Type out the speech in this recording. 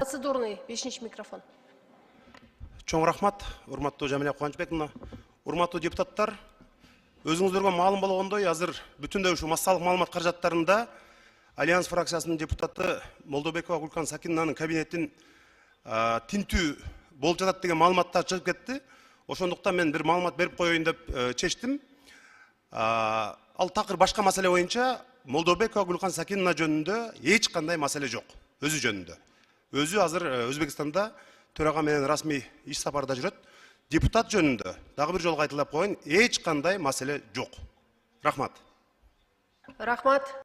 Процедурный, 5-ші микрофон. Чоң рахмат, урматтуу Жамиля Кубанычбековна. Урматтуу депутаттар, өзүңүздөргө маалым болгондой, азыр бүтүндөй ушу массалык маалымат каражаттарында Альянс фракциясынын депутаты Молдобекова Гулкан Сакинанын кабинетин тинтүү болуп жатат деген маалыматтар чыгып кетти. Ошондуктан мен бир маалымат берип коеюн деп чечтим. Ал такыр башка маселе боюнча Молдобекова Гулкан Сакинана жөнүндө эч кандай маселе жок. Өзү жөнүндө. Өзү азыр Өзбекстанда төрага менен расмий иш сапарда жүрөт. Депутат жөнүндө дагы бир жолу кайталап коеюн, эч кандай маселе жок. Рахмат. Рахмат.